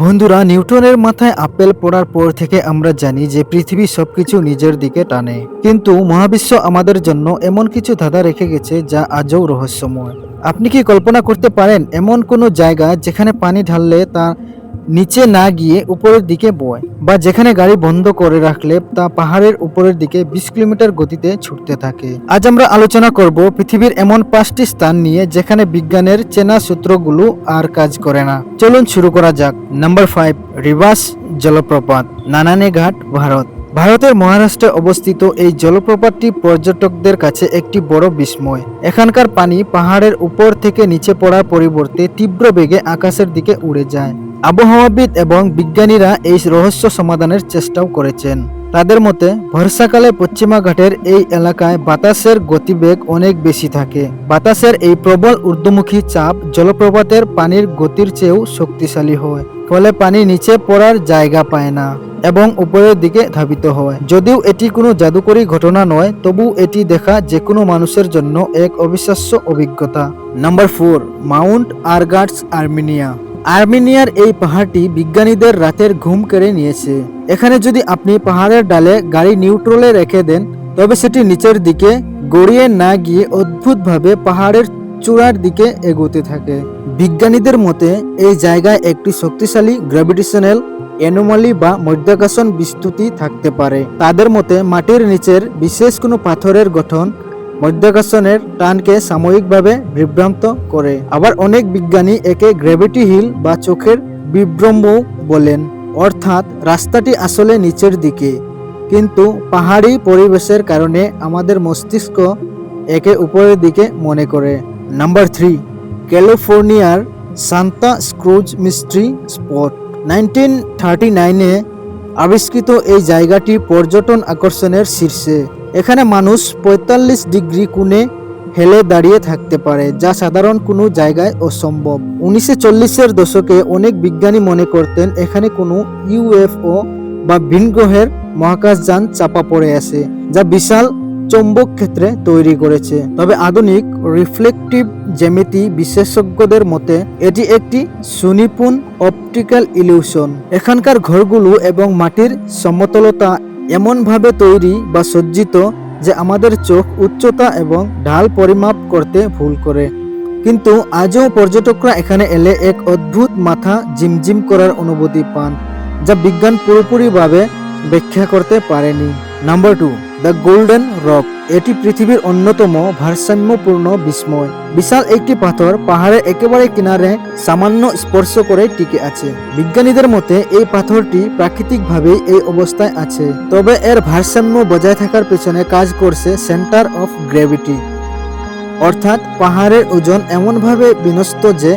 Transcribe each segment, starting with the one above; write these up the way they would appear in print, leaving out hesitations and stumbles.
বন্ধুরা, নিউটনের মাথায় আপেল পড়ার পর থেকে আমরা জানি যে পৃথিবী সবকিছু নিজের দিকে টানে, কিন্তু মহাবিশ্ব আমাদের জন্য এমন কিছু ধাঁধা রেখে গেছে যা আজও রহস্যময়। আপনি কি কল্পনা করতে পারেন এমন কোনো জায়গা যেখানে পানি ঢাললে তা নিচে না গিয়ে উপরের দিকে বয়, বা যেখানে গাড়ি বন্ধ করে রাখলে তা পাহাড়ের উপরের দিকে 20 কিলোমিটার গতিতে ছুটতে থাকে? আজ আমরা আলোচনা করব পৃথিবীর এমন 5টি স্থান নিয়ে যেখানে বিজ্ঞানের চেনা সূত্রগুলো আর কাজ করে না। চলুন শুরু করা যাক। নাম্বার 5, রিভাস জলপ্রপাত, নানানে ঘাট, ভারত। ভারতের মহারাষ্ট্রে অবস্থিত এই জলপ্রপাতটি পর্যটকদের কাছে একটি বড় বিস্ময়। এখানকার পানি পাহাড়ের উপর থেকে নিচে পড়ার পরিবর্তে তীব্র বেগে আকাশের দিকে উড়ে যায়। আবহাওয়াবিদ এবং বিজ্ঞানীরা এই রহস্য সমাধানের চেষ্টাও করেছেন। তাদের মতে, বর্ষাকালে পশ্চিমা ঘাটের এই এলাকায় বাতাসের গতিবেগ অনেক বেশি থাকে। বাতাসের এই প্রবল ঊর্ধ্বমুখী চাপ জলপ্রপাতের পানির গতির চেয়েও শক্তিশালী হয়, ফলে পানি নিচে পড়ার জায়গা পায় না এবং উপরের দিকে ধাবিত হয়। যদিও এটি কোনো জাদুকরী ঘটনা নয়, তবু এটি দেখা যে কোনো মানুষের জন্য এক অবিশ্বাস্য অভিজ্ঞতা। Number 4, mount Aragats, Armenia. আর্মেনিয়ার এই পাহাড়টি বিজ্ঞানীদের রাতের ঘুম কেড়ে নিয়েছে। এখানে যদি আপনি পাহাড়ের ডালে গাড়ি নিউট্রালে রেখে দেন, তবে সেটি নিচের দিকে গড়িয়ে না গিয়ে অদ্ভুতভাবে পাহাড়ের চূড়ার দিকে এগোতে থাকে। বিজ্ঞানীদের মতে এই জায়গায় একটি শক্তিশালী গ্র্যাভিটেশনাল অ্যানোমালি বা মধ্যাকর্ষণ বিস্তৃতি থাকতে পারে। তাদের মতে মাটির নিচের বিশেষ কোনো পাথরের গঠন মধ্যাকর্ষণের টানকে সাময়িকভাবে বিভ্রান্ত করে। আবার অনেক বিজ্ঞানী একে গ্র্যাভিটি হিল বা চোখের বিভ্রমও বলেন, অর্থাৎ রাস্তাটি আসলে নিচের দিকে, কিন্তু পাহাড়ি পরিবেশের কারণে আমাদের মস্তিষ্ক একে উপরের দিকে মনে করে। নাম্বার 3, ক্যালিফোর্নিয়ার সান্তা ক্রুজ মিস্ট্রি স্পট। 1939-এ আবিষ্কৃত এই জায়গাটি পর্যটন আকর্ষণের শীর্ষে। এখানে মানুষ 45 ডিগ্রি কোণে হেলে দাঁড়িয়ে থাকতে পারে, যা সাধারণ কোনো জায়গায় অসম্ভব। 1940-এর দশকে অনেক বিজ্ঞানী মনে করতেন এখানে কোনো ইউএফও বা ভিন গ্রহের মহাকাশযান চাপা পড়ে আছে, যা বিশাল চৌম্বক ক্ষেত্রে তৈরি করেছে। তবে আধুনিক রিফ্লেকটিভ জ্যামিতি বিশেষজ্ঞদের মতে এটি একটি সুনিপুণ অপটিক্যাল ইলিউশন। এখানকার ঘরগুলো এবং মাটির সমতলতা এমনভাবে তৈরি বা সজ্জিত যে আমাদের চোখ উচ্চতা এবং ঢাল পরিমাপ করতে ভুল করে। কিন্তু আজও পর্যটকরা এখানে এলে এক অদ্ভুত মাথা ঝিমঝিম করার অনুভূতি পান, যা বিজ্ঞান পুরোপুরিভাবে ব্যাখ্যা করতে পারেনি। Number 2, the golden rock. এটি পৃথিবীর অন্যতম ভারসাম্যপূর্ণ বিস্ময়। বিশাল একটি পাথর পাহাড়ের একেবারে কিনারে সামান্য স্পর্শ করে টিকে আছে। বিজ্ঞানীদের মতে এই পাথরটি প্রাকৃতিকভাবেই এই অবস্থায় আছে, তবে এর ভারসাম্য বজায় থাকার পেছনে কাজ করছে সেন্টার অফ গ্র্যাভিটি, অর্থাৎ পাহাড়ের ওজন এমনভাবে বিন্যস্ত যে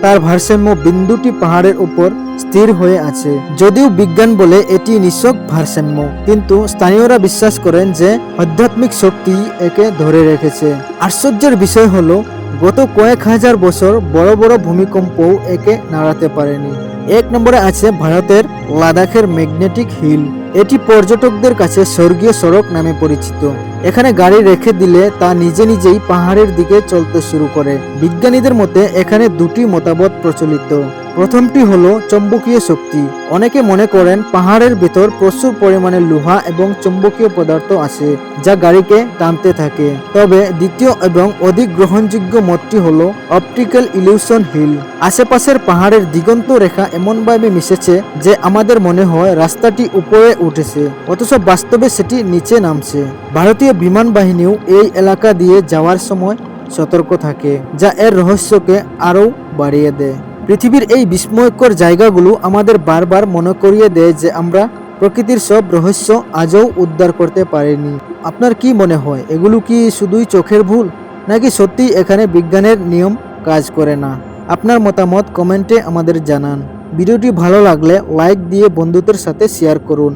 তার ভারসাম্য বিন্দুটি পাহাড়ের উপর স্থির হয়ে আছে। যদিও বিজ্ঞান বলে এটি নিছক ভারসাম্য, কিন্তু স্থানীয়রা বিশ্বাস করেন যে আধ্যাত্মিক শক্তি একে ধরে রেখেছে। আশ্চর্যের বিষয় হলো গত কয়েক হাজার বছর বড় বড় ভূমিকম্পও একে নাড়াতে পারেনি। 1 নম্বরে আছে ভারতের লাদাখের ম্যাগনেটিক হিল। এটি পর্যটকদের কাছে স্বর্গীয় সড়ক নামে পরিচিত। এখানে গাড়ি রেখে দিলে তা নিজে নিজেই পাহাড়ের দিকে চলতে শুরু করে। বিজ্ঞানীদের মতে এখানে দুটি মতবাদ প্রচলিত। প্রথমটি হলো চৌম্বকীয় শক্তি। অনেকে মনে করেন পাহাড়ের ভেতর প্রচুর পরিমাণে লোহা এবং চৌম্বকীয় পদার্থ আছে যা গাড়িকে টানতে থাকে। তবে দ্বিতীয় এবং অধিক গ্রহণযোগ্য মতটি হলো অপটিক্যাল ইলিউশন হিল। আশেপাশের পাহাড়ের দিগন্ত রেখা এমনভাবে মিশেছে যে আমাদের মনে হয় রাস্তাটি উপরে উঠেছে, অথচ বাস্তবে সেটি নিচে নামছে। ভারতীয় বিমান বাহিনীও এই এলাকা দিয়ে যাওয়ার সময় সতর্ক থাকে, যা এর রহস্যকে আরও বাড়িয়ে দেয়। পৃথিবীর এই বিস্ময়কর জায়গাগুলো আমাদের বারবার মনে করিয়ে দেয় যে আমরা প্রকৃতির সব রহস্য আজও উদ্ধার করতে পারিনি। আপনার কি মনে হয়, এগুলো কি শুধুই চোখের ভুল, নাকি সত্যি এখানে বিজ্ঞানের নিয়ম কাজ করে না? আপনার মতামত কমেন্টে আমাদের জানান। ভিডিওটি ভালো লাগলে লাইক দিয়ে বন্ধুদের সাথে শেয়ার করুন।